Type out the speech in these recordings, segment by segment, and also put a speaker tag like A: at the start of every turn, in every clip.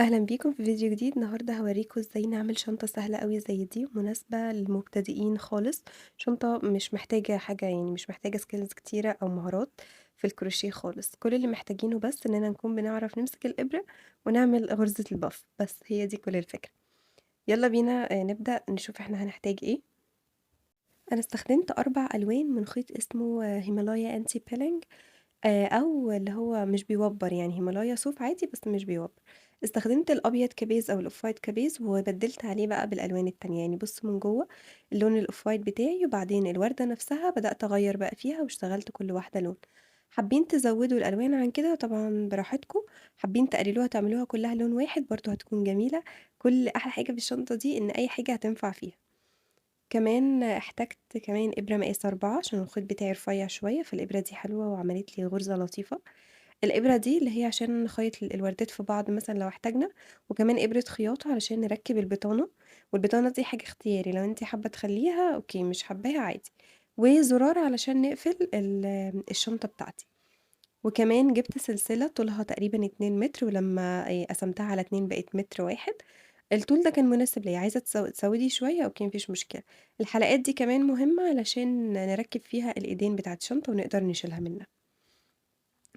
A: أهلا بيكم في فيديو جديد. النهاردة هوريكم ازاي نعمل شنطة سهلة قوي زي دي، مناسبة للمبتدئين خالص. شنطة مش محتاجة حاجة، يعني مش محتاجة سكيلز كتيرة أو مهارات في الكروشيه خالص. كل اللي محتاجينه بس إننا نكون بنعرف نمسك الإبرة ونعمل غرزة البف، بس هي دي كل الفكرة. يلا بينا نبدأ نشوف احنا هنحتاج ايه. أنا استخدمت 4 ألوان من خيط اسمه هيمالايا أنتي بيلينج، أو اللي هو مش بيوبّر، يعني هيمالايا صوف عادي بس مش بيوبّر. استخدمت الأبيض كبيز أو الoff white كبيز وبدّلت عليه بقى بالألوان التانية، يعني بُص من جوّه اللون الoff white بتاعي، وبعدين الوردة نفسها بدأت أغيّر بقى فيها واشتغلت كل واحدة لون. حابين تزوّدوا الألوان عن كده طبعًا براحتكم، حابين تقللوها تعملوها كلّها لون واحد برضه هتكون جميلة. أحلى حاجة في الشنطة دي إن أي حاجة هتنفع فيها. كمان احتجت كمان إبرة مقاس 4 عشان الخيط بتاعي رفيّع شوية، فالإبرة دي حلوة وعملت لي غُرزة لطيفة. الإبرة دي اللي هي عشان نخيط الوردات في بعض مثلًا لو احتاجنا، وكمان إبرة خياطة علشان نركّب البطانة، والبطانة دي حاجة اختياري لو أنتِ حابة تخلّيها أوكي، مش حاباها عادي. وزرار علشان نقفل الشنطة بتاعتي. وكمان جِبت سلسلة طولها تقريبًا 2 متر، ولمّا قسمتها على 2 بقت متر واحد. الطول ده كان مناسب ليّا، عايزة تزوّدي شوية أوكي ما فيش مشكلة. الحلقات دي كمان مهمة علشان نركّب فيها الإيدين بتاعة الشنطة ونقدر نشيلها منها.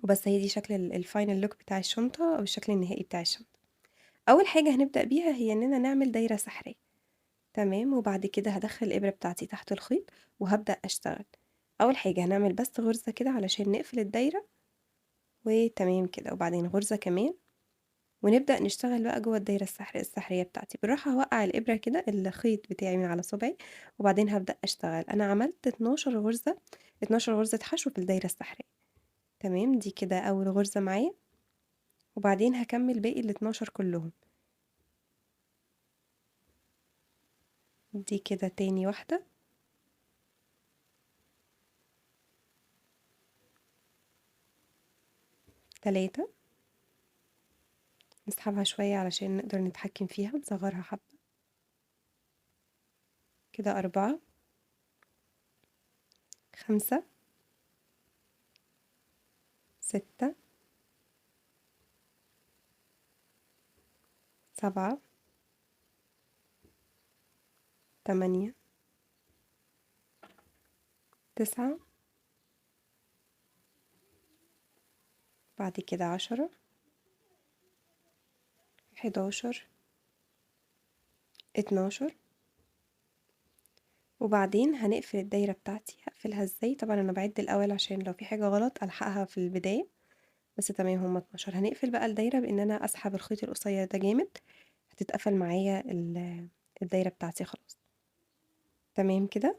A: وبس هي دي شكل الfinal look بتاع الشنطة أو الشكل النهائي بتاع الشنطة. أول حاجة هنبدأ بيها هي إننا نعمل دايرة سحرية، تمام، وبعد كده هادخّل الإبرة بتاعتي تحت الخيط وهابدأ أشتغل. أول حاجة هنعمل بس غُرزة كده علشان نقفل الدايرة، وتمام كده، وبعدين غُرزة كمان، ونبدأ نشتغل بقى جوّه الدايرة السحرية بتاعتي. بالراحة هاوقّع الإبرة كده الخيط بتاعي من على صُبعي، وبعدين هابدأ أشتغل. أنا عملت 12 غُرزة، 12 غُرزة حشو في الدايرة السحرية، تمام، دي كده أول غُرزة معايا، وبعدين هاكمّل باقي ال12 كلّهم. دي كده تاني واحدة، 3، نسحبها شوية علشان نقدر نتحكم فيها، نصغّرها حبّة، كده 4، 5، 6، 7، 8، 9، بعد كده 10، 11، 12. وبعدين هنقفل الدايرة بتاعتي. هاقفلها إزاي؟ طبعًا أنا باعِد الأول عشان لو في حاجة غلط ألحقها في البداية، بس تمام هُم 12. هنقفل بقى الدايرة بإن أنا أسحب الخيط القصير ده جامد، هتتقفل معايا الدايرة بتاعتي خلاص، تمام كده؟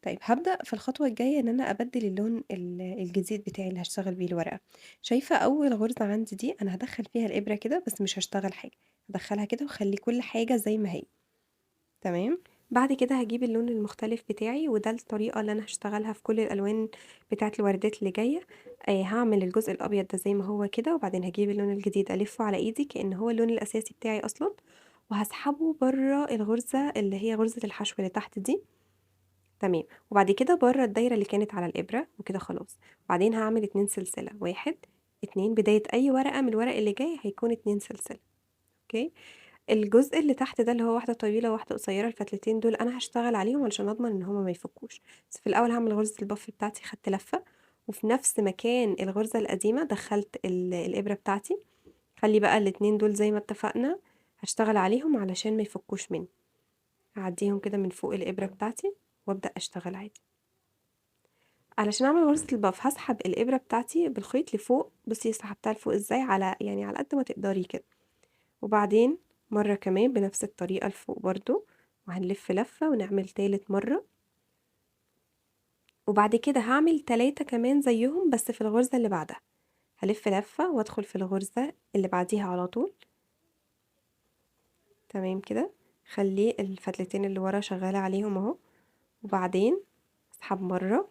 A: طيب هابدأ في الخطوة الجاية إن أنا أبدِّل اللون الجديد بتاعي اللي هاشتغل بيه الورقة. شايفة أول غُرزة عندي دي أنا هادخّل فيها الإبرة كده بس مش هاشتغل حاجة، هادخّلها كده وأخلّي كل حاجة زي ما هي. تمام. بعد كده هاجيب اللون المختلف بتاعي، وده الطريقة اللي أنا هاشتغلها في كل الألوان بتاعة الوردات اللي جاية. هاعمل الجزء الأبيض ده زي ما هو كده، وبعدين هاجيب اللون الجديد ألفه على إيدي كأن هو اللون الأساسي بتاعي أصلًا، وهاسحبه برّه الغرزة اللي هي غرزة الحشو اللي تحت دي، تمام، وبعد كده برّه الدايرة اللي كانت على الإبرة وكده خلاص. وبعدين هاعمل 2 سلسلة، 1، 2، بداية أي ورقة من الورق اللي جاي هيكون 2 سلسلة، أوكي. الجزء اللي تحت ده اللي هو واحدة طويلة وواحدة قصيرة، الفتلتين دول أنا هاشتغل عليهم علشان أضمن إن هُم ما يفكوش. بس في الأول هاعمل غرزة البَف بتاعتي، خدت لفة، وفي نفس مكان الغرزة القديمة دخّلت الإبرة بتاعتي. خلّي بقى الاتنين دول زي ما اتفقنا هاشتغل عليهم علشان ما يفكوش مني. هاعدّيهم كده من فوق الإبرة بتاعتي وأبدأ أشتغل عادي. علشان أعمل غرزة البَف هاسحب الإبرة بتاعتي بالخيط لفوق، بُصّي سحبتها لفوق إزاي، يعني على قد ما تقدري كده. وبعدين مرة كمان بنفس الطريقة لفوق برضه، وهنلف لفة ونعمل تالت مرة، وبعد كده هاعمل 3 كمان زيهم بس في الغرزة اللي بعدها. هالف لفة وادخل في الغرزة اللي بعديها على طول، تمام كده. خلّي الفتلتين اللي ورا شغالة عليهم أهو، وبعدين اسحب مرة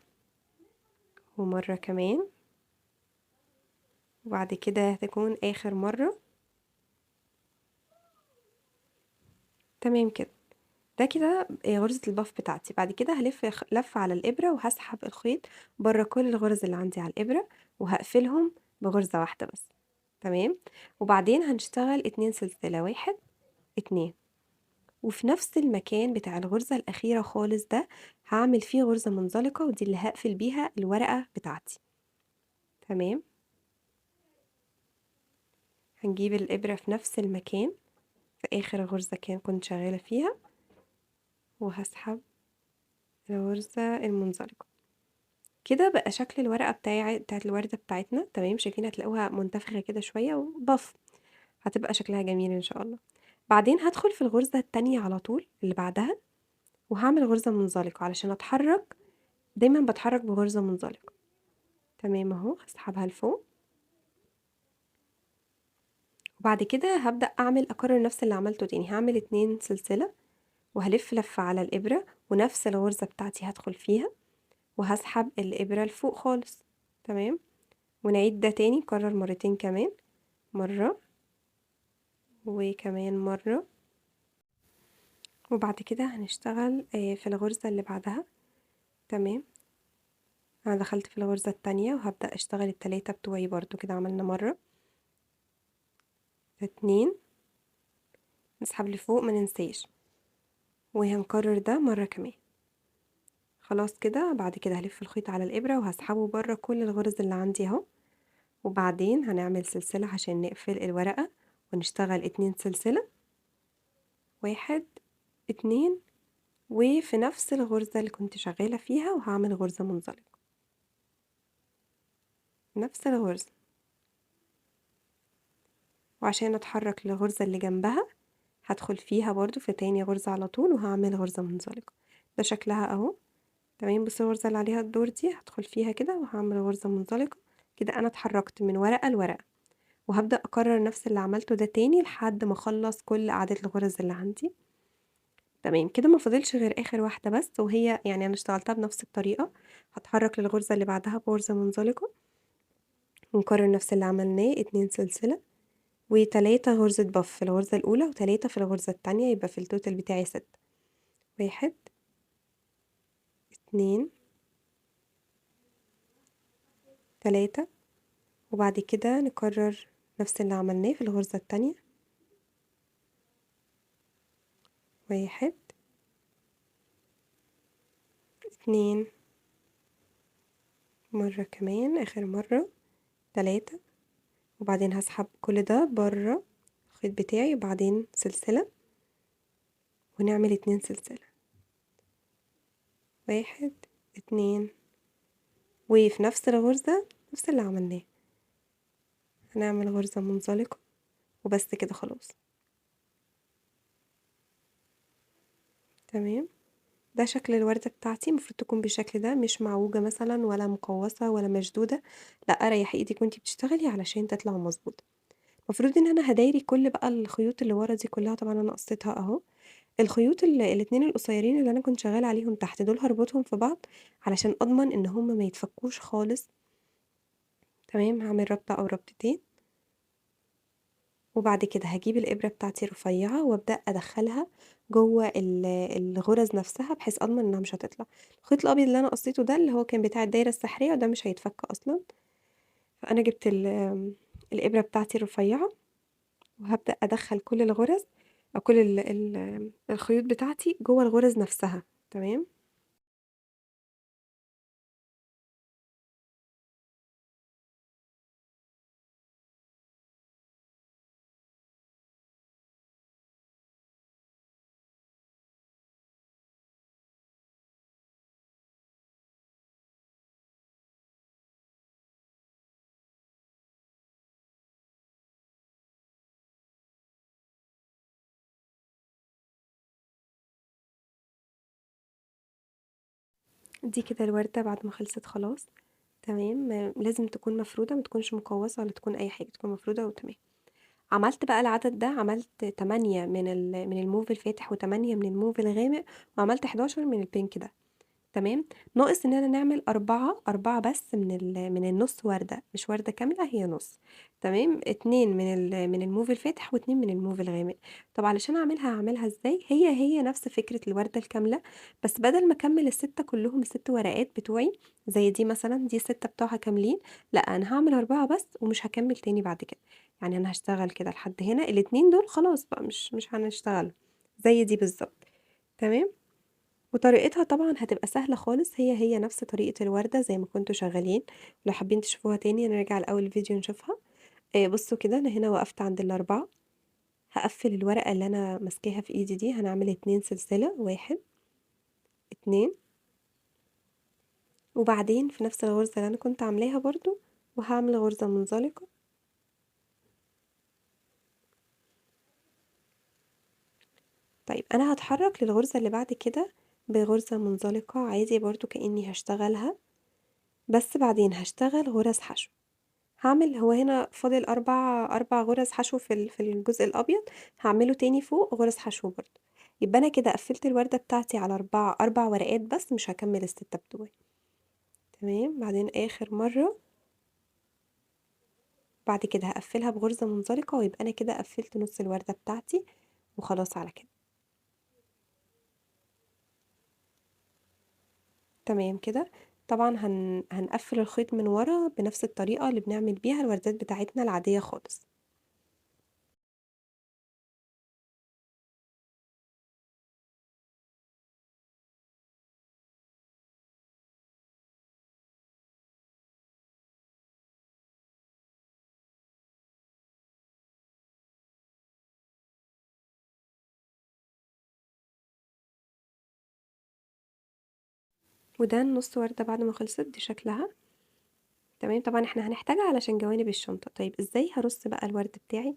A: ومرة كمان، وبعد كده هتكون آخر مرة، تمام كده. ده كده غرزة الباف بتاعتي. بعد كده هالف لفة على الإبرة وهاسحب الخيط برّه كل الغرز اللي عندي على الإبرة، وهاقفلهم بغرزة واحدة بس، تمام، وبعدين هنشتغل 2 سلسلة، 1، 2، وفي نفس المكان بتاع الغرزة الأخيرة خالص ده هاعمل فيه غرزة منزلقة، ودي اللي هاقفل بيها الورقة بتاعتي. تمام، هنجيب الإبرة في نفس المكان في آخر غرزة كنت شغالة فيها، وهاسحب الغرزة المنزلقة. كده بقى شكل الورقة بتاعة الوردة بتاعتنا. تمام، شايفين هتلاقوها منتفخة كده شوية وبف، هتبقى شكلها جميل إن شاء الله. بعدين هادخل في الغرزة التانية على طول اللي بعدها، وهاعمل غرزة منزلقة علشان أتحرك. دايما بتحرك بغرزة منزلقة. تمام اهو، هسحبها لفوق، وبعد كده هبدأ أكرر نفس اللي عملته تاني. هعمل 2 سلسلة، وهلف لفة على الإبرة، ونفس الغرزة بتاعتي هدخل فيها، وهسحب الإبرة لفوق خالص. تمام، ونعيد ده تاني، نكرر مرتين كمان، مرة وكمان مرة. وبعد كده هنشتغل في الغرزة اللي بعدها. تمام، أنا دخلت في الغرزة التانية وهبدأ أشتغل ال3 بتوعي برضو كده. عملنا مرة، 2، نسحب لفوق ما ننساش، وهنكرر ده مرة كمان. خلاص كده، بعد كده هلف الخيط على الإبرة وهسحبه بره كل الغرز اللي عندي اهو، وبعدين هنعمل سلسلة عشان نقفل الورقة، ونشتغل 2 سلسلة، 1، 2، وفي نفس الغرزة اللي كنت شغالة فيها وهعمل غرزة منزلقة، نفس الغرزة. وعشان اتحرك للغرزة اللي جنبها هدخل فيها برضو في تاني غرزة على طول، وهعمل غرزة منزلقة. ده شكلها اهو. تمام، بصي الغرزة اللي عليها الدور دي هدخل فيها كده وهعمل غرزة منزلقة. كده انا اتحركت من ورقة لورقة، وهبدأ اكرر نفس اللي عملته ده تاني لحد ما اخلص كل اعداد الغرز اللي عندي. تمام، كده ما فاضلش غير اخر واحدة بس، وهي يعني انا اشتغلتها بنفس الطريقة. هتحرك للغرزة اللي بعدها بغرزة منزلقة، ونكرر نفس اللي عملناه، 2 سلسلة و3 غرزة بف في الغرزة الأولى، و3 في الغرزة التانية، يبقى في التوتال بتاعي 6. 1، 2، 3، وبعد كده نكرر نفس اللي عملناه في الغرزة التانية. 1، 2، مرة كمان آخر مرة، 3، وبعدين هسحب كل ده برا الخيط بتاعي، وبعدين سلسلة، ونعمل 2 سلسلة، 1، 2، وفي نفس الغرزة نفس اللي عملناه هنعمل غرزة منزلقة، وبس كده خلاص. تمام، ده شكل الوردة بتاعتي. المفروض تكون بالشكل ده، مش معوجة مثلا ولا مقوسة ولا مشدودة، لا، ريحي ايدك وانتي بتشتغلي علشان تطلع مظبوطة. المفروض ان انا هدايري كل بقى الخيوط اللي ورا دي كلها. طبعا انا قصيتها اهو. الخيوط الاتنين القصيرين اللي انا كنت شغالة عليهم تحت دول هربطهم في بعض علشان اضمن ان هما ما يتفكوش خالص. تمام، هعمل ربطة او ربطتين، وبعد كده هجيب الإبرة بتاعتي رفيعة وابدأ أدخلها جوه الغرز نفسها، بحيث أضمن إنها مش هتطلع. الخيط الأبيض اللي أنا قصيته ده اللي هو كان بتاع الدايرة السحرية، وده مش هيتفك أصلا. فأنا جبت الإبرة بتاعتي الرفيعة، وهبدأ أدخل كل الغرز أو كل الخيوط بتاعتي جوه الغرز نفسها. تمام، دي كده الوردة بعد ما خلصت خلاص. تمام، لازم تكون مفرودة، ما تكونش مقوسة ولا تكون أي حاجة، تكون مفرودة وتمام. عملت بقى العدد ده، عملت 8 من الموف الفاتح و8 من الموف الغامق، وعملت 11 من البينك ده. تمام، ناقص اننا نعمل 4 بس من النص وردة، مش وردة كاملة، هي نص. تمام، 2 من الموف الفاتح و2 من الموف الغامق. طب علشان هعملها ازاي؟ هي نفس فكرة الوردة الكاملة، بس بدل ما اكمل الستة كلهم، الست ورقات بتوعي زي دي مثلا، دي 6 بتوعها كاملين، لا، انا هعمل 4 بس ومش هكمل تاني بعد كده. يعني أنا هاشتغل كده لحد هنا، الاتنين دول خلاص بقى مش هنشتغلوا، زي دي بالضبط، تمام؟ وطريقتها طبعًا هتبقى سهلة خالص، هي نفس طريقة الوردة زي ما كنتم شغالين، لو حابين تشوفوها تاني نرجع لأول الفيديو نشوفها. بصوا كده أنا هنا وقفت عند ال4، هاقفّل الورقة اللي أنا ماسكاها في إيدي دي، هنعمل 2 سلسلة، 1، 2، وبعدين في نفس الغرزة اللي أنا كنت عاملاها برضه، وهاعمل غرزة منزلقة. طيب أنا هاتحرك للغرزة اللي بعد كده بغرزة منزلقة عادي برضه كأني هاشتغلها، بس بعدين هاشتغل غرز حشو. هو هنا فاضل 4 غرز حشو في الجزء الأبيض، هاعمله تاني فوق غرز حشو برضه، يبقى أنا كده قفّلت الوردة بتاعتي على 4 ورقات بس مش هاكمّل ال6 بتوعي، تمام، بعدين آخر مرّة بعد كده هاقفّلها بغرزة منزلقة ويبقى أنا كده قفّلت نُص الوردة بتاعتي وخلاص على كده، تمام كده. طبعًا هنقفّل الخيط من ورا بنفس الطريقة اللي بنعمل بيها الوردات بتاعتنا العادية خالص. وده النُص وردة بعد ما خلصت دي شكلها. تمام، طبعًا إحنا هنحتاجها علشان جوانب الشنطة. طيب إزاي هارُص بقى الورد بتاعي؟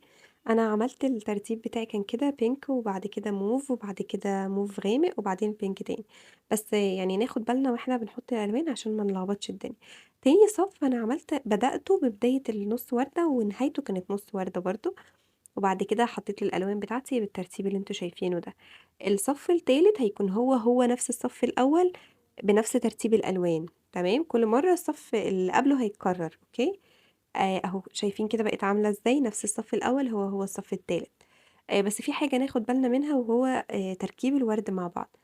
A: أنا عملت الترتيب بتاعي كان كده pink وبعد كده موف وبعد كده موف غامق وبعدين pink تاني، بس يعني ناخد بالنا وإحنا بنحط الألوان عشان ما نلخبطش الدنيا. تاني صف أنا بدأته ببداية النُص وردة ونهايته كانت نُص وردة برضه، وبعد كده حطيت الألوان بتاعتي بالترتيب اللي أنتم شايفينه ده. الصف التالت هيكون هو نفس الصف الأول بنفس ترتيب الألوان، تمام، كل مرة الصف اللي قبله هيتكرر، أوكي، أهو شايفين كده بقت عاملة إزاي، نفس الصف الأول هو الصف التالت. بس في حاجة ناخد بالنا منها وهو تركيب الورد مع بعض.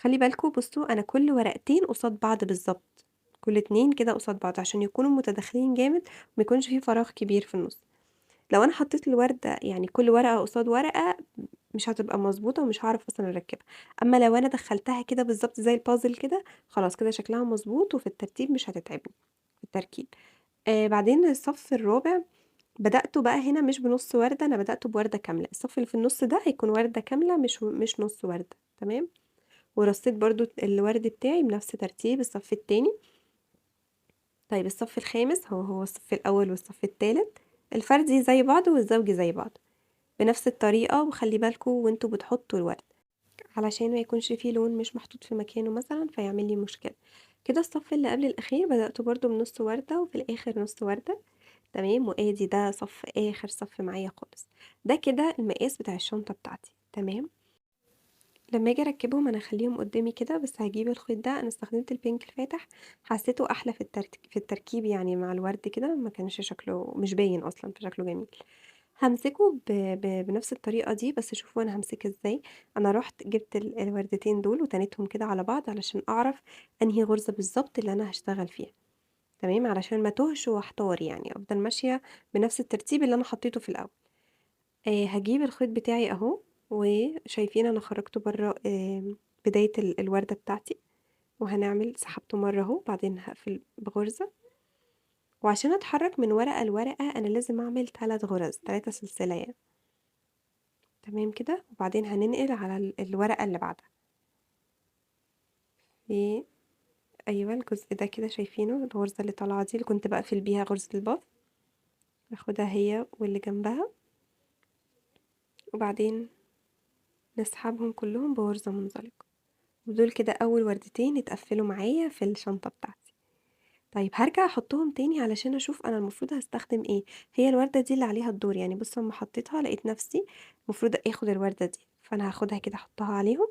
A: خلّي بالكم بُصّوا أنا كل ورقتين قصاد بعض بالضبط، كل 2 كده قصاد بعض عشان يكونوا متداخلين جامد وما يكونش في فراغ كبير في النُص. لو أنا حطيت الوردة يعني كل ورقة قصاد ورقة مش هتبقى مضبوطة ومش هاعرف أصلًا أركّبها، أمّا لو أنا دخّلتها كده بالضبط زي الpuzzle كده، خلاص كده شكلها مضبوط وفي الترتيب مش هتتعبني في التركيب. بعدين الصف الرابع بدأته بقى هنا مش بنُص وردة، أنا بدأته بوردة كاملة، الصف اللي في النُص ده هيكون وردة كاملة مش نُص وردة، تمام، ورصيت برضه الورد بتاعي بنفس ترتيب الصف التاني. طيب الصف الخامس هو الصف الأول والصف التالت، الفردي زي بعضه والزوجي زي بعضه، بنفس الطريقة وخلّي بالكم وأنتم بتحطوا الورد، علشان ما يكونش في لون مش محطوط في مكانه مثلًا فيعمل لي مشكلة. كده الصف اللي قبل الأخير بدأته برضه بنُص وردة وفي الآخر نُص وردة، تمام، وآدي ده آخر صف معايا خالص. ده كده المقاس بتاع الشنطة بتاعتي، تمام. لمّا آجي أركّبهم أنا هاخلّيهم قدّامي كده، بس هاجيب الخيط ده أنا استخدمت الpink الفاتح، حسّيته أحلى في التركيب يعني مع الورد كده، ما كانش شكله مش باين أصلًا فشكله جميل. هامسكه بنفس الطريقة دي، بس شوفوا أنا هامسك إزاي، أنا رُحت جِبت الوردتين دول وتنيتهم كده على بعض علشان أعرف أنهي غرزة بالضبط اللي أنا هاشتغل فيها، تمام، علشان ما أتوهش وأحتار يعني، أفضل ماشية بنفس الترتيب اللي أنا حطيته في الأول. هاجيب الخيط بتاعي أهو، وشايفين أنا خرّجته برّه بداية الوردة بتاعتي، سحبته مرّة أهو، بعدين هاقفل بغرزة، وعشان أتحرّك من ورقة لورقة أنا لازم أعمل 3 غرز، 3 سلسلة يعني، تمام كده، وبعدين هننقل على الورقة اللي بعدها، في أيوه الجزء ده كده شايفينه، الغرزة اللي طالعة دي اللي كنت باقفل بيها غرزة الباف، باخدها هي واللي جنبها، وبعدين نسحبهم كلّهم بغرزة منزلقة. ودول كده أول وردتين اتقفّلوا معايا في الشنطة بتاعتي. طيب هارجع أحطهم تاني علشان أشوف أنا المفروض هاستخدم إيه، هي الوردة دي اللي عليها الدور، يعني بُصّوا أمّا حطيتها لقيت نفسي المفروض آخد الوردة دي، فأنا هاخدها كده أحطها عليهم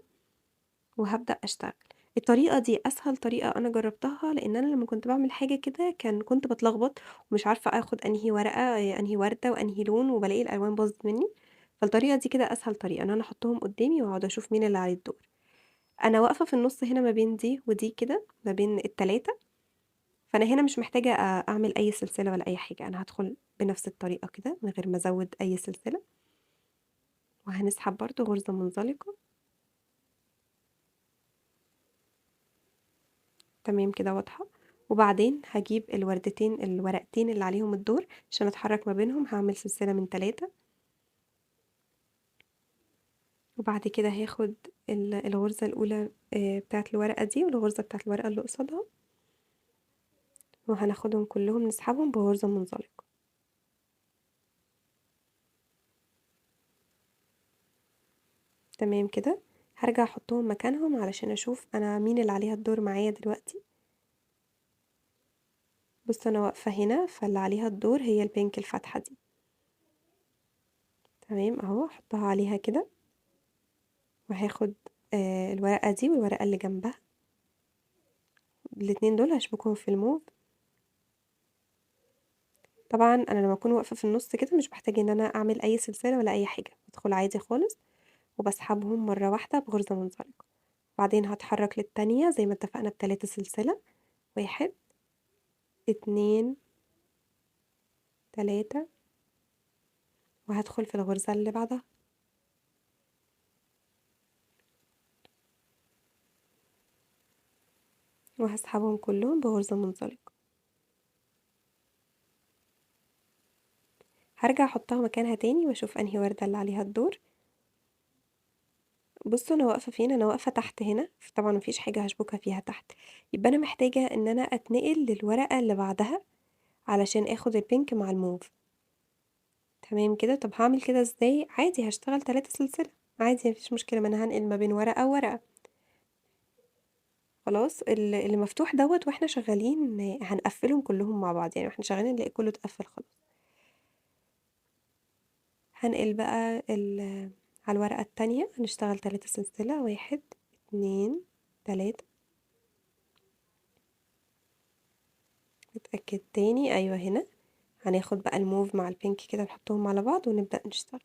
A: وهابدأ أشتغل. الطريقة دي أسهل طريقة أنا جرّبتها، لإن أنا لمّا كنت باعمل حاجة كده كنت باتلخبط ومش عارفة آخد أنهي ورقة أنهي وردة وأنهي لون وبالاقي الألوان باظت منّي، فالطريقة دي كده أسهل طريقة، إن أنا أحطهم قدّامي وأقعد أشوف مين اللي عليه الدور. أنا واقفة في النُص هنا ما بين دي ودي كده، ما بين ال3، فأنا هنا مش محتاجة أعمل أي سلسلة ولا أي حاجة، أنا هادخل بنفس الطريقة كده من غير ما أزود أي سلسلة، وهنسحب برضه غرزة منزلقة. تمام كده واضحة. وبعدين هاجيب الورقتين اللي عليهم الدور عشان أتحرك ما بينهم، هاعمل سلسلة من 3، وبعد كده هاخد الغرزة الأولى بتاعة الورقة دي، والغرزة بتاعة الورقة اللي قصادها، وهناخدهم كلهم نسحبهم بغرزة منزلقة. تمام كده. هارجع احطهم مكانهم علشان اشوف انا مين اللي عليها الدور معايا دلوقتي. بص انا واقفة هنا، فاللي عليها الدور هي البينك الفاتحة دي. تمام اهو، احطها عليها كده، وهاخد الورقة دي والورقة اللي جنبها، الاتنين دول هشبكهم في الموف. طبعا انا لما اكون واقفة في النص كده مش بحتاج ان انا اعمل اي سلسلة ولا اي حاجة، بدخل عادي خالص وبسحبهم مرة واحدة بغرزة منزلقة. بعدين هتحرك للتانية زي ما اتفقنا ب3 سلسلة، 1 2 3، وهدخل في الغرزة اللي بعدها وهسحبهم كلهم بغرزة منزلقة. هرجع احطها مكانها تاني واشوف انهي وردة اللي عليها الدور. بصوا انا واقفة فين، انا واقفة تحت هنا، طبعا مفيش حاجة هشبكها فيها تحت، يبقى انا محتاجة ان انا اتنقل للورقة اللي بعدها علشان اخد البينك مع الموف. تمام كده. طب هعمل كده ازاي؟ عادي هشتغل 3 سلسلة عادي، مفيش مشكلة، ما انا هنقل ما بين ورقة وورقة. خلاص اللي مفتوح دوت واحنا شغالين هنقفلهم كلهم مع بعض، يعني واحنا شغالين نلاقي كله اتقفل خلاص. هنقل بقى على الورقة التانية، هنشتغل 3 سلسلة، 1 2 3. نتأكد تاني، أيوة هنا. هناخد بقى الموف مع البينك كده نحطهم على بعض ونبدأ نشتغل.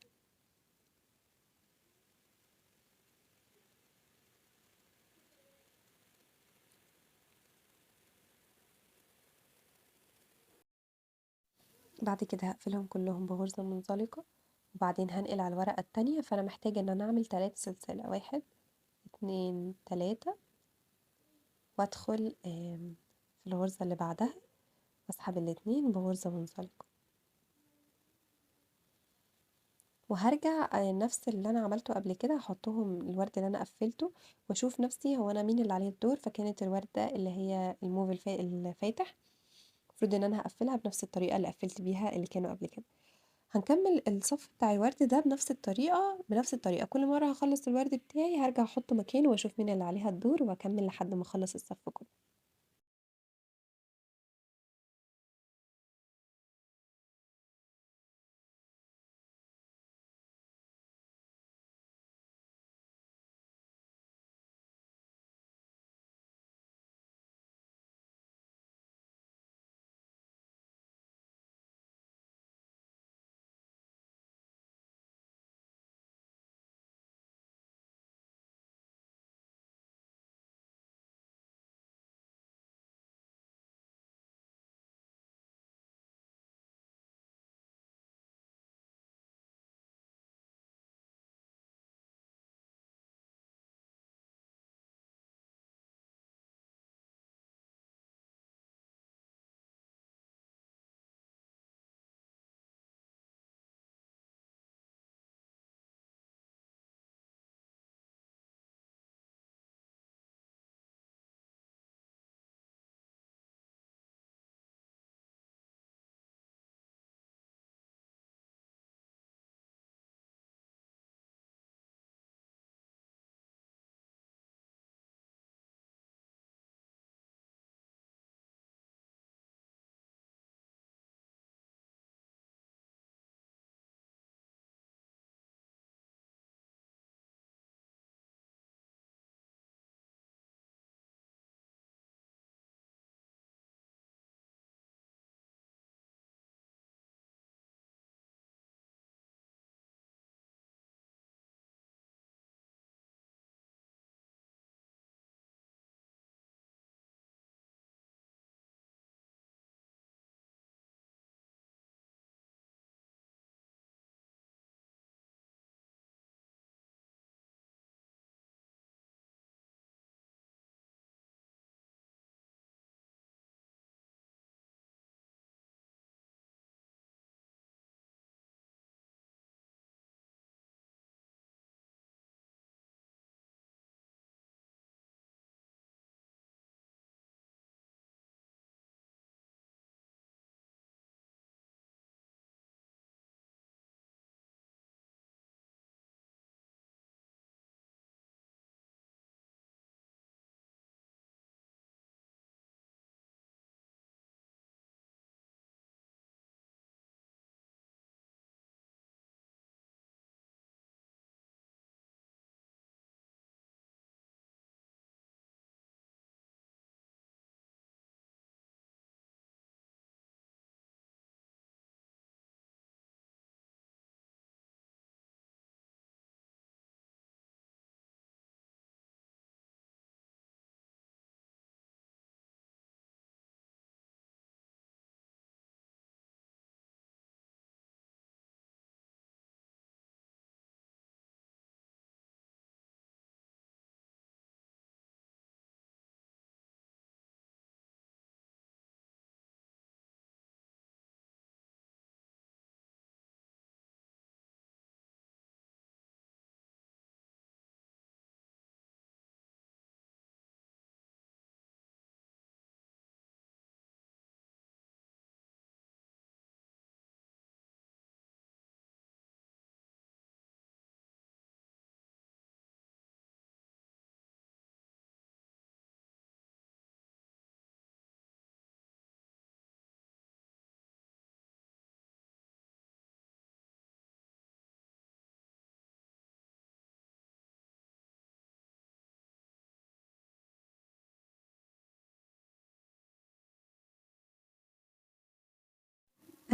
A: بعد كده هقفلهم كلهم بغرزة منزلقة، وبعدين هنقل على الورقة التانية، فأنا محتاجة إن أنا أعمل 3 سلسلة، 1 2 3، وأدخل في الغرزة اللي بعدها وأسحب الاتنين بغرزة منزلقة، وهرجع نفس اللي انا عملته قبل كده، هحطهم الورد اللي انا قفلته واشوف نفسي هو انا مين اللي عليه الدور. فكانت الوردة اللي هي الموف الفاتح، المفروض ان انا هقفلها بنفس الطريقة اللي قفلت بيها اللي كانوا قبل كده. هنكمل الصف بتاع الورد ده بنفس الطريقة كل مرة هخلص الورد بتاعي هرجع احطه مكانه واشوف مين اللي عليها الدور، واكمل لحد ما اخلص الصف كله.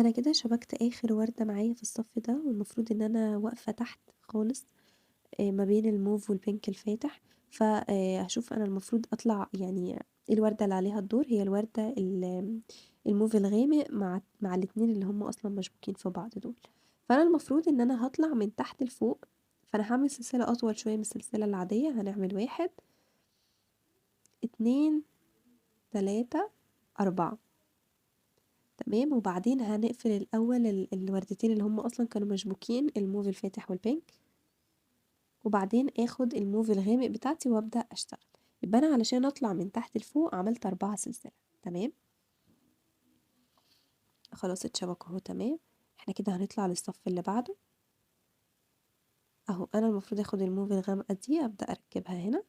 A: أنا كده شبكت آخر وردة معايا في الصف ده، والمفروض إن أنا واقفة تحت خالص ما بين الموف والبينك الفاتح. هاشوف أنا المفروض أطلع يعني إيه الوردة اللي عليها الدور، هي الوردة الموف الغامق مع الاتنين اللي هم أصلا مشبوكين في بعض دول. فأنا المفروض إن أنا هطلع من تحت لفوق، فأنا هعمل سلسلة أطول شوية من السلسلة العادية. هنعمل 1 2 3 4. تمام، وبعدين هنقفل الأول الوردتين اللي هم أصلا كانوا مشبوكين، الموف الفاتح والبينك، وبعدين اخد الموف الغامق بتاعتي وابدأ اشتغل. يبقى انا علشان اطلع من تحت لفوق عملت 4 سلسلة. تمام، خلاص اتشبك اهو. تمام، احنا كده هنطلع للصف اللي بعده اهو. انا المفروض اخد الموف الغامقة دي ابدأ اركبها هنا.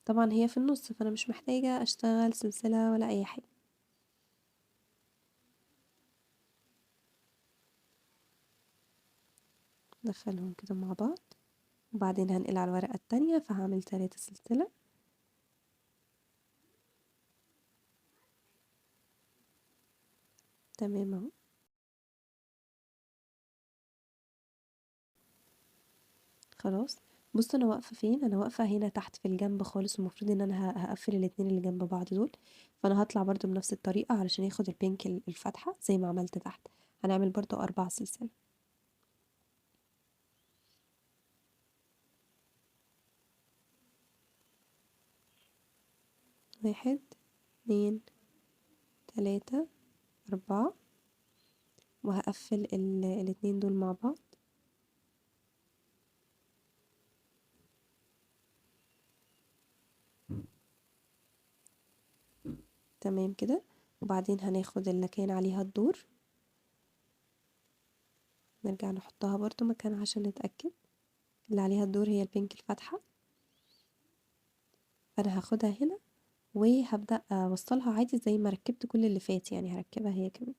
A: طبعا هي في النص، فانا مش محتاجة اشتغل سلسلة ولا اي حاجة. ندخلهم كده مع بعض، وبعدين هنقل على الورقة التانية، فهعمل 3 سلسلة. تمام اهو. خلاص، بص انا واقفه فين، انا واقفه هنا تحت في الجنب خالص، والمفروض ان انا هقفل الاتنين اللي جنب بعض دول. فانا هطلع برضو بنفس الطريقه علشان ياخد البينك الفاتحه زي ما عملت تحت. هنعمل برضو 4 سلسله. 1 2 3 4، وهقفل الاتنين دول مع بعض. تمام كده، وبعدين هناخد اللي كان عليها الدور، نرجع نحطها برضو مكانها عشان نتأكد. اللي عليها الدور هي البينك الفاتحة، فانا هاخدها هنا وهبدأ اوصلها عادي زي ما ركبت كل اللي فات، يعني هركبها هي كمان.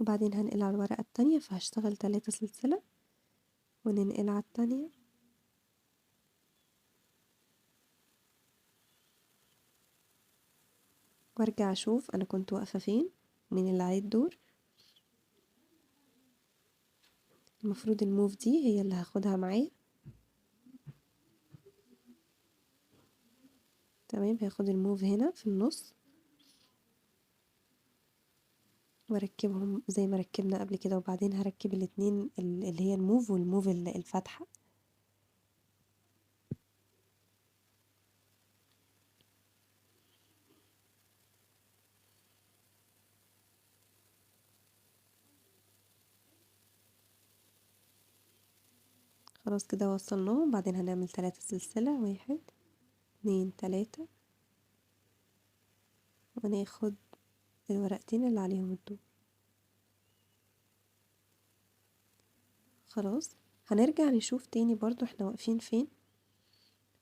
A: وبعدين هنقل على الورقة التانية، فهشتغل 3 سلسلة وننقل على التانية. وارجع اشوف انا كنت واقفة فين، مين اللي عليه الدور. المفروض الموف دي هي اللي هاخدها معايا. تمام، هاخد الموف هنا في النص واركبهم زي ما ركبنا قبل كده، وبعدين هركب الاتنين اللي هي الموف والموف الفاتحة. خلاص كده وصلناهم، بعدين هنعمل 3 سلسلة. 1 2 3، وناخد الورقتين اللي عليهم الدور. خلاص، هنرجع نشوف تاني برضو احنا واقفين فين،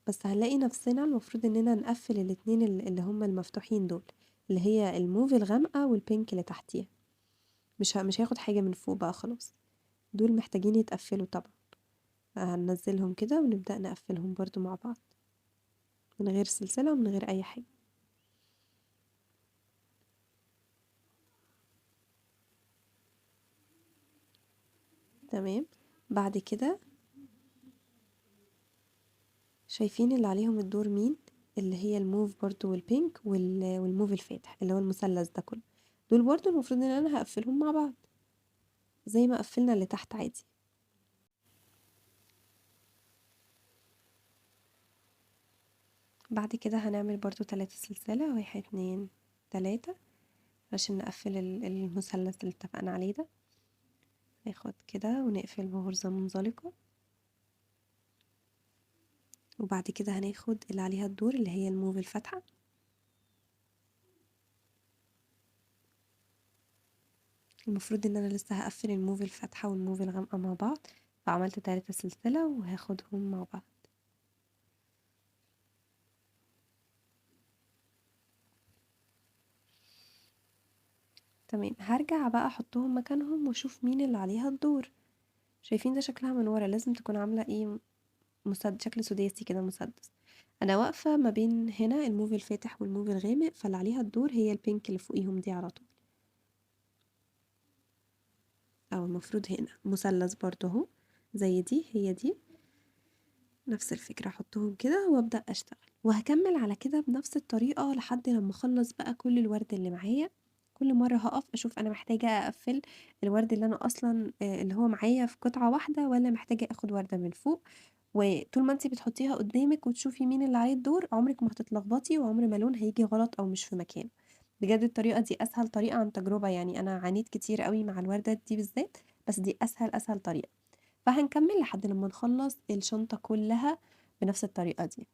A: بس هنلاقي نفسنا المفروض اننا نقفل الاتنين اللي هما المفتوحين دول، اللي هي الموف الغامقة والبينك اللي تحتيها. مش هاخد حاجة من فوق بقى خلاص، دول محتاجين يتقفلوا طبعا. هننزلهم كده ونبدأ نقفلهم برضو مع بعض من غير سلسلة ومن غير اي حاجة. تمام، بعد كده شايفين اللي عليهم الدور مين؟ اللي هي الموف برضو والبينك والموف الفاتح اللي هو المثلث ده كله. دول برضو المفروض ان انا هقفلهم مع بعض زي ما قفلنا اللي تحت عادي. بعد كده هنعمل برضو 3 سلسلة. 1 2 3، عشان نقفل المثلث اللي اتفقنا عليه ده. ناخد كده ونقفل بغرزة منزلقة، وبعد كده هناخد اللي عليها الدور اللي هي الموف الفاتحة. المفروض ان انا لسه هقفل الموف الفاتحة والموف الغامقة مع بعض، فعملت 3 سلسلة وهاخدهم مع بعض. تمام، هارجع بقى أحطهم مكانهم وأشوف مين اللي عليها الدور. شايفين ده شكلها من ورا لازم تكون عاملة ايه، شكل سداسي كده مسدس. انا واقفة ما بين هنا الموف الفاتح والموف الغامق، فاللي عليها الدور هي البينك اللي فوقيهم دي على طول، او المفروض هنا مثلث برضه اهو، زي دي هي دي، نفس الفكرة. احطهم كده وابدأ اشتغل، وهكمل على كده بنفس الطريقة لحد لما اخلص بقى كل الورد اللي معايا. كل مرة هقف اشوف انا محتاجة اقفل الورد اللي انا اصلا اللي هو معايا في قطعة واحدة، ولا محتاجة اخد وردة من فوق. وطول ما انتي بتحطيها قدامك وتشوفي مين اللي عليه الدور، عمرك ما هتتلخبطي وعمر ما لون هيجي غلط او مش في مكانه. بجد الطريقة دي اسهل طريقة عن تجربة، يعني انا عانيت كتير قوي مع الوردة دي بالذات، بس دي اسهل طريقة. فهنكمل لحد لما نخلص الشنطة كلها بنفس الطريقة دي.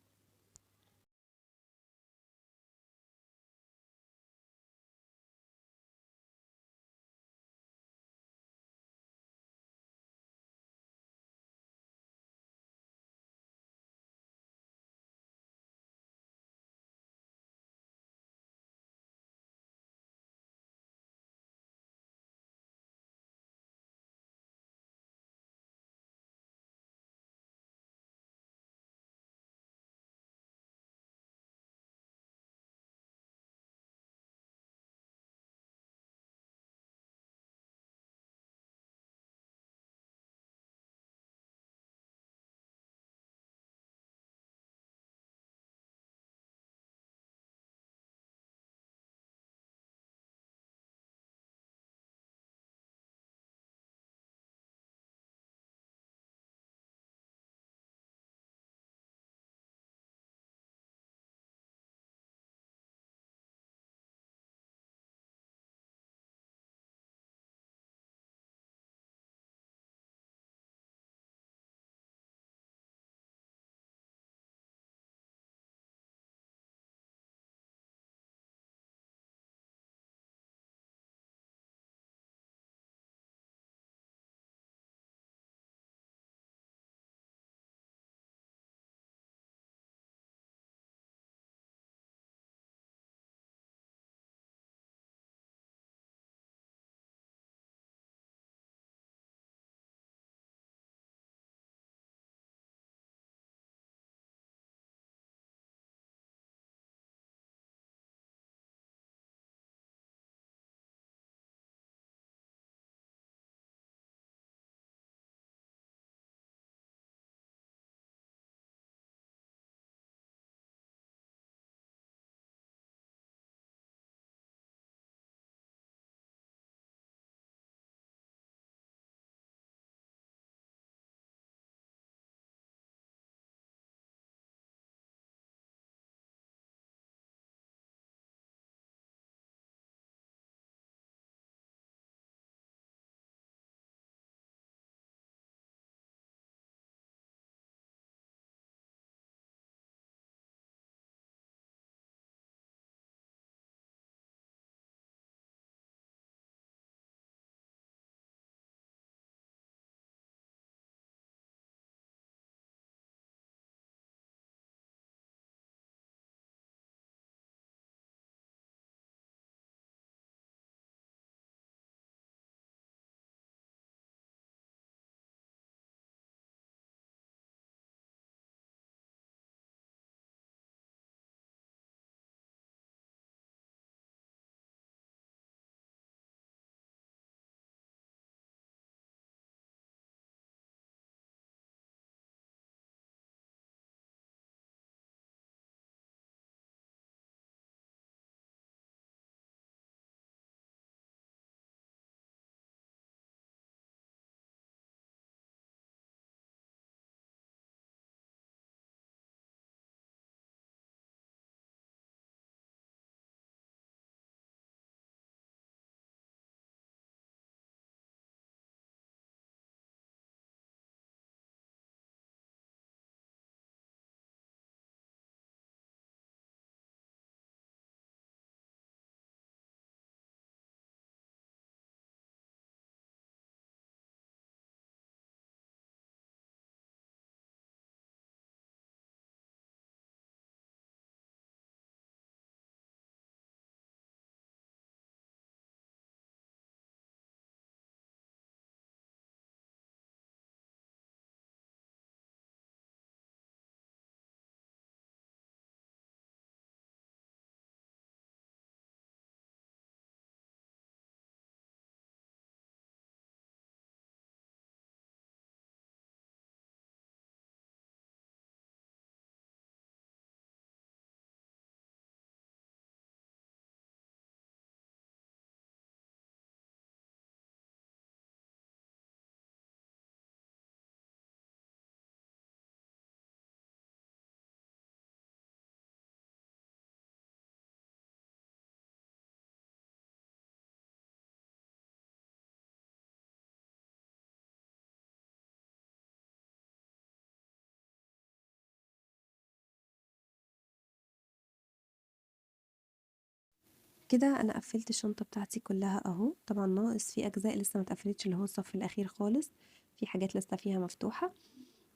A: كده انا قفلت الشنطة بتاعتي كلها اهو. طبعا ناقص في اجزاء لسه ما اتقفلتش، اللي هو الصف الاخير خالص، في حاجات لسه فيها مفتوحة.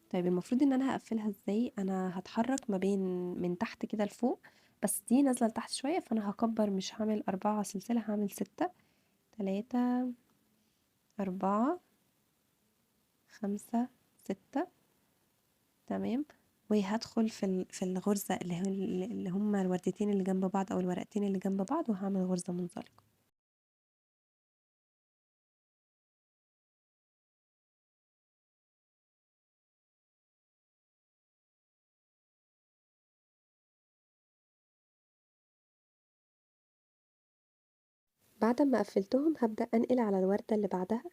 A: طيب المفروض ان انا هقفلها ازاي؟ انا هتحرك ما بين من تحت كده لفوق، بس دي نازلة لتحت شوية، فانا هكبر، مش هعمل 4 سلسلة، هعمل 6. 3 4 5 6. تمام. وهدخل في الغرزة اللي هما الوردتين اللي جنب بعض او الورقتين اللي جنب بعض، وهعمل غرزة منزلقة. بعد ما قفلتهم هبدأ انقل على الوردة اللي بعدها.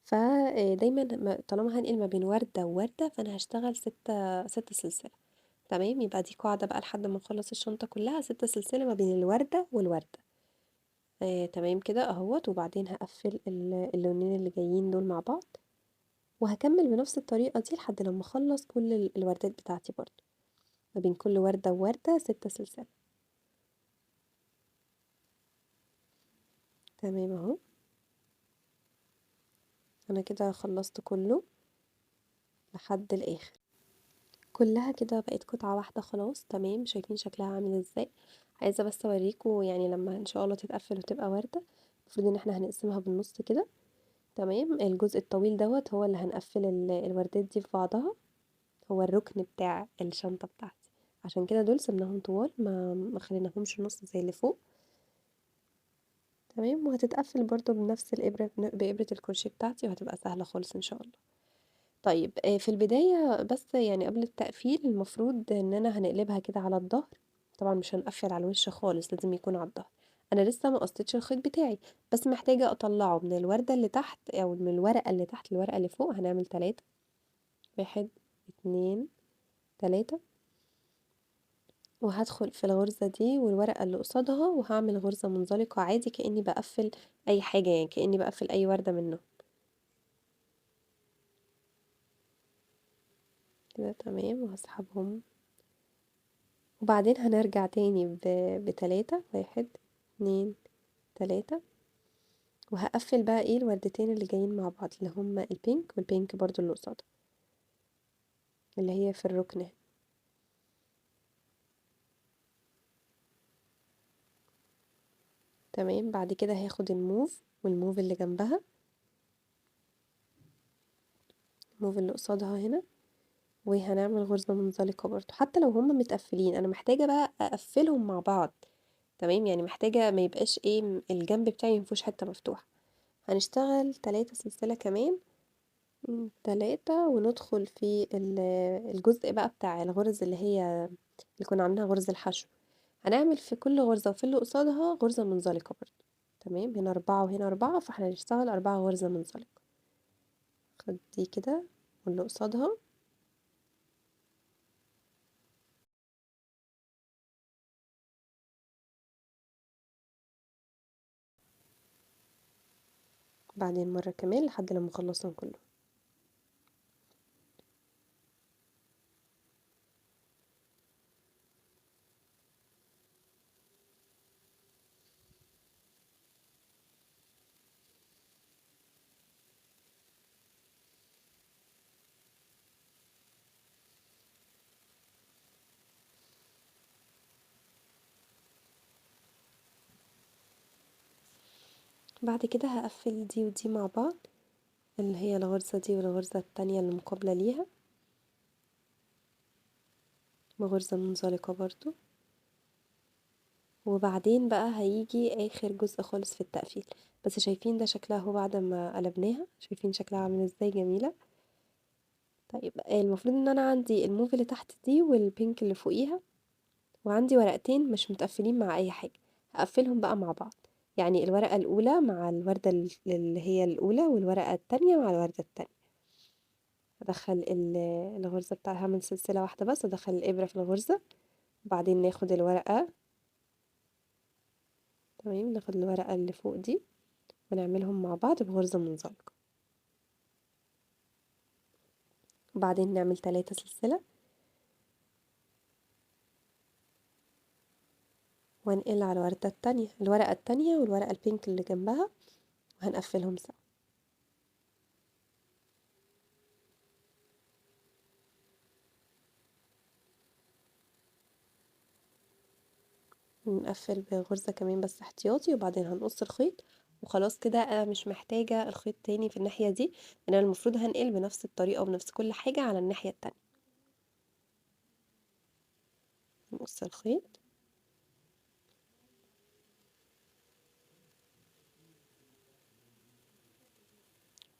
A: فدايما طالما هنقل ما بين وردة ووردة، فانا هشتغل 6 سلسلة. تمام، يبقى دي قاعدة بقى لحد ما اخلص الشنطة كلها، 6 سلسلة ما بين الوردة والوردة. تمام كده اهوت. وبعدين هقفل اللونين اللي جايين دول مع بعض، وهكمل بنفس الطريقة دي لحد لما اخلص كل الوردات بتاعتي برضو. ما بين كل وردة ووردة 6 سلسلة. تمام اهو. انا كده خلصت كله لحد الاخر. كلها كده بقت قطعة واحدة خلاص. تمام، شايفين شكلها عامل ازاي؟ عايزة بس اوريكم، يعني لما ان شاء الله تتقفل وتبقى وردة، المفروض ان احنا هنقسمها بالنص كده. تمام، الجزء الطويل دوت هو اللي هنقفل الوردات دي في بعضها، هو الركن بتاع الشنطة بتاعتي. عشان كده دول سيبناهم طوال، ما خليناهمش نص زي اللي فوق. تمام، وهتتقفل برضو بنفس الإبرة، بإبرة الكروشيه بتاعتي، وهتبقى سهلة خالص إن شاء الله. طيب في البداية بس يعني قبل التقفيل، المفروض إن أنا هنقلبها كده على الظهر. طبعا مش هنقفل على الوش خالص، لازم يكون على الظهر. أنا لسه ما قصيتش الخيط بتاعي، بس محتاجة أطلعه من الوردة اللي تحت أو من الورقة اللي تحت الورقة اللي فوق. هنعمل 3. 1 2 3. وهدخل في الغرزة دي والورقة اللي قصادها، وهعمل غرزة منزلقة عادي كأني بقفل أي حاجة، يعني كأني بقفل أي وردة منهم كده. تمام، وهسحبهم. وبعدين هنرجع تاني ب3. 1 2 3. وهقفل بقى ايه الوردتين اللي جايين مع بعض، اللي هما البينك والبينك برضو اللي قصادها، اللي هي في الركن هنا. تمام، بعد كده هاخد الموف والموف اللي جنبها، الموف اللي قصادها هنا، وهنعمل غرزة منزلقة برضو حتى لو هما متقفلين. انا محتاجة بقى اقفلهم مع بعض. تمام، يعني محتاجة ما يبقاش ايه الجنب بتاعي مفيهوش حتة مفتوحة. هنشتغل 3 سلسلة كمان. 3، وندخل في الجزء بقى بتاع الغرز اللي كنا عاملينها غرز الحشو. هنعمل في كل غرزة وفي اللي قصادها غرزة منزلقة برضو. تمام، هنا 4 وهنا 4، فاحنا هنشتغل 4 غرزة منزلقة. خد دي كده واللي قصادها. بعدين مرة كمان لحد لما نخلصهم كله. بعد كده هقفل دي ودي مع بعض، اللي هي الغرزة دي والغرزة التانية اللي مقابلة ليها، بغرزة منزلقة برضو. وبعدين بقى هيجي اخر جزء خالص في التقفيل. بس شايفين ده شكلها اهو بعد ما قلبناها، شايفين شكلها عامل ازاي؟ جميلة. طيب المفروض ان انا عندي الموف اللي تحت دي والبينك اللي فوقيها، وعندي ورقتين مش متقفلين مع اي حاجة. هقفلهم بقى مع بعض، يعني الورقة الاولى مع الوردة اللي هي الاولى، والورقة التانية مع الوردة التانية. ادخل الغرزة بتاعها، هعمل سلسلة واحدة بس، ادخل الابرة في الغرزة. وبعدين ناخد الورقة. تمام، ناخد الورقة اللي فوق دي ونعملهم مع بعض بغرزة منزلقة. وبعدين نعمل 3 سلسلة، وانقل على الوردة التانية، الورقة التانية والورقة البينك اللي جنبها، وهنقفلهم سوا. نقفل بغرزة كمان بس احتياطي، وبعدين هنقص الخيط. وخلاص كده انا مش محتاجة الخيط تاني في الناحية دي، انا المفروض هنقل بنفس الطريقة وبنفس كل حاجة على الناحية التانية. نقص الخيط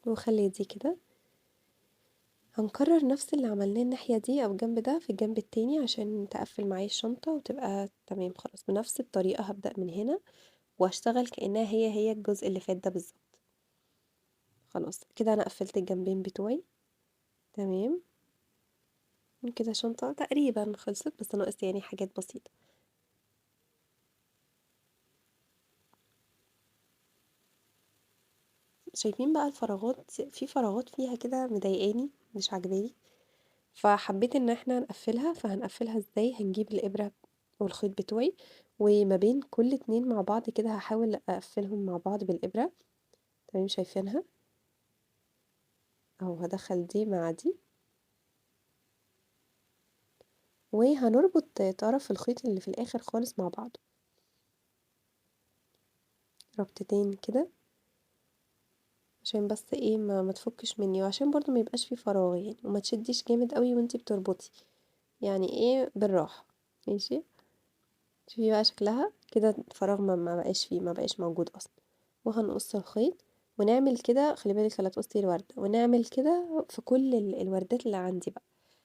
A: وخلي دي كده. هنكرر نفس اللي عملناه الناحية دي او الجنب ده في الجنب التاني عشان تقفل معايا الشنطة وتبقى تمام. خلاص بنفس الطريقة هبدأ من هنا واشتغل كأنها هي الجزء اللي فات ده بالظبط. خلاص كده انا قفلت الجنبين بتوعي تمام. كده الشنطة تقريبا خلصت، بس ناقص يعني حاجات بسيطة. شايفين بقى الفراغات، في فراغات فيها كده مضايقاني مش عاجباني، فحبيت ان احنا نقفلها. فهنقفلها ازاي؟ هنجيب الابرة والخيط بتوعي، وما بين كل اتنين مع بعض كده هحاول اقفلهم مع بعض بالابرة. تمام شايفينها اهو. هدخل دي مع دي، وهنربط طرف الخيط اللي في الاخر خالص مع بعض ربطتين كده، عشان بس ايه ما تفكش مني، وعشان برضو ما يبقاش في فراغ يعني، وما تشديش جامد قوي وانتي بتربطي، يعني ايه بالراحة. ماشي. شوفي بقى شكلها كده الفراغ ما بقاش فيه، ما بقاش موجود اصلا. وهنقص الخيط ونعمل كده. خلي بالك لا تقصي الوردة، ونعمل كده في كل الوردات اللي عندي بقى.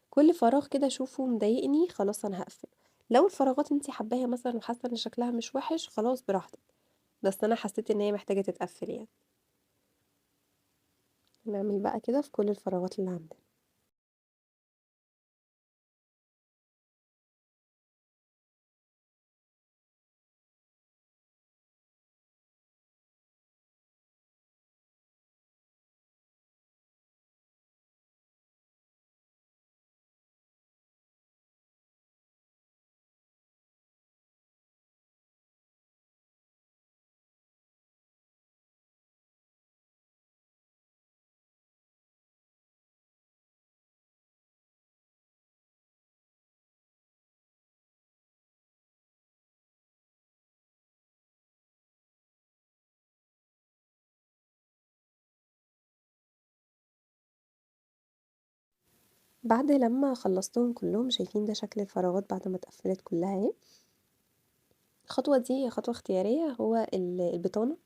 A: كل فراغ كده اشوفه مضايقني خلاص انا هقفل. لو الفراغات انتي حباها مثلا وحاسه ان شكلها مش وحش خلاص براحتك، بس انا حسيت ان هي محتاجه تتقفل يعني. نعمل بقى كده في كل الفراغات اللي عندنا. بعد لما خلصتهم كلهم، شايفين ده شكل الفراغات بعد ما اتقفلت كلها اهي. الخطوة دي خطوة اختيارية، هو البطانة.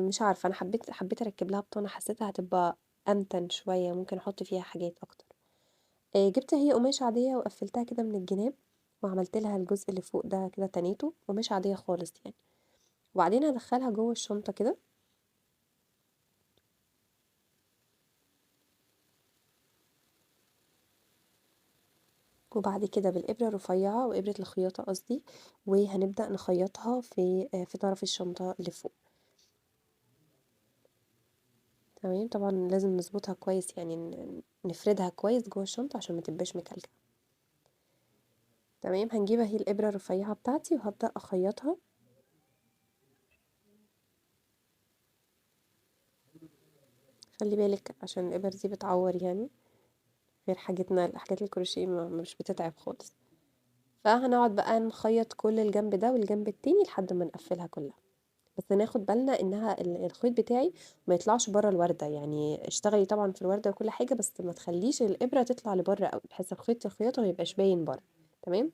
A: مش عارفة انا حبيت اركب لها بطانة، حسيتها هتبقى امتن شوية، ممكن احط فيها حاجات اكتر. جبت هي قماش عادية وقفلتها كده من الجناب، وعملت لها الجزء اللي فوق ده كده تنيته قماش عادية خالص يعني. وبعدين هدخلها جوه الشنطة كده، وبعد كده بالإبرة الرفيعة وإبرة الخياطة قصدي، وهنبدأ نخيطها في طرف الشنطة اللي فوق. تمام. طبعا لازم نظبطها كويس يعني نفردها كويس جوه الشنطة عشان ما تبقاش مكلكعة. تمام. هنجيب اهي الإبرة الرفيعة بتاعتي وهبدأ أخيطها. خلي بالك عشان الإبر دي بتعور يعني، غير حاجتنا حاجات الكروشيه مش بتتعب خالص. فهنقعد بقى نخيط كل الجنب ده والجنب التاني لحد ما نقفلها كلها. بس ناخد بالنا انها الخيط بتاعي ما يطلعش بره الوردة، يعني اشتغلي طبعا في الوردة وكل حاجة، بس ما تخليش الإبرة تطلع لبره قوي بحيث الخياطة ما يبقاش باين بره. تمام.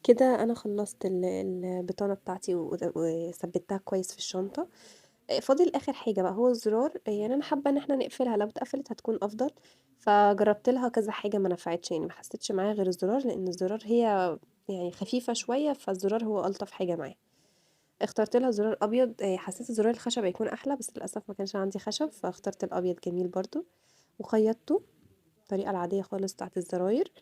A: كده أنا خلّصت البطانة بتاعتي وثبّتها كويس في الشنطة. فاضل آخر حاجة بقى هو الزرار، يعني أنا حابة إن إحنا نقفلها، لو اتقفلت هتكون أفضل. فجرّبت لها كذا حاجة ما نفعتش، يعني ما حسّيتش معايا غير الزرار، لإن الزرار هي يعني خفيفة شوية، فالزرار هو ألطف حاجة معايا. اخترت لها زرار أبيض، حسّيت الزرار الخشب هيكون أحلى، بس للأسف ما كانش عندي خشب، فاخترت الأبيض جميل برضه، وخيّطته الطريقة العادية خالص بتاعة الزراير.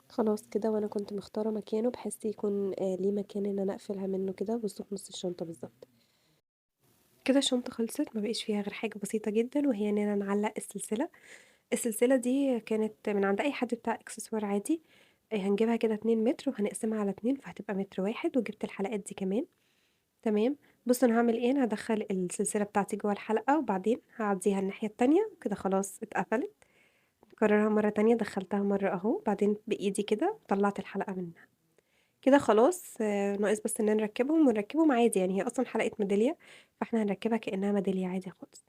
A: خلاص كده، وأنا كنت مختارة مكانه بحيث يكون ليه مكان إن أنا أقفلها منه كده، بُصّوا في نُص الشنطة بالضبط. كده الشنطة خلصت، ما بقيش فيها غير حاجة بسيطة جدًا، وهي إننا نعلّق السلسلة. السلسلة دي كانت من عند أي حد بتاع إكسسوار عادي. هنجيبها كده 2 متر وهنقسمها على 2 فهتبقى متر واحد، وجبت الحلقات دي كمان. تمام. بُصّوا أنا هاعمل إيه، أنا هادخّل السلسلة بتاعتي جوّه الحلقة، وبعدين هاعدّيها الناحية التانية، وكده خلاص اتقفلت. نكررها مرة تانية، دخّلتها مرة أهو، بعدين بإيدي كده طلّعت الحلقة منها. كده خلاص ناقص بس إننا نركّبهم، ونركّبهم عادي، يعني هي أصلًا حلقة ميدالية، فإحنا هنركّبها كإنها ميدالية عادي خالص.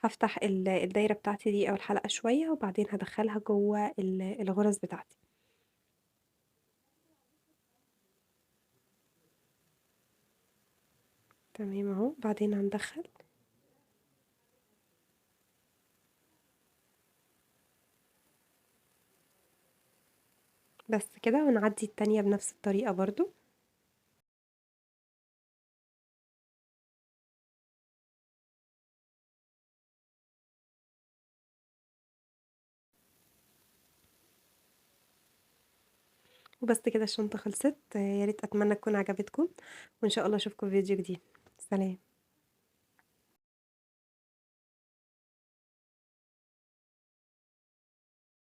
A: هافتح الدايرة بتاعتي دي أو الحلقة شوية، وبعدين هادخّلها جوّه الغرز بتاعتي. تمام أهو، بعدين هندخّل. بس كده، ونعدّي التانية بنفس الطريقة برضه. وبس كده الشنطة خلصت، يا ريت أتمنى تكون عجبتكم، وإن شاء الله أشوفكم في فيديو جديد. سلام.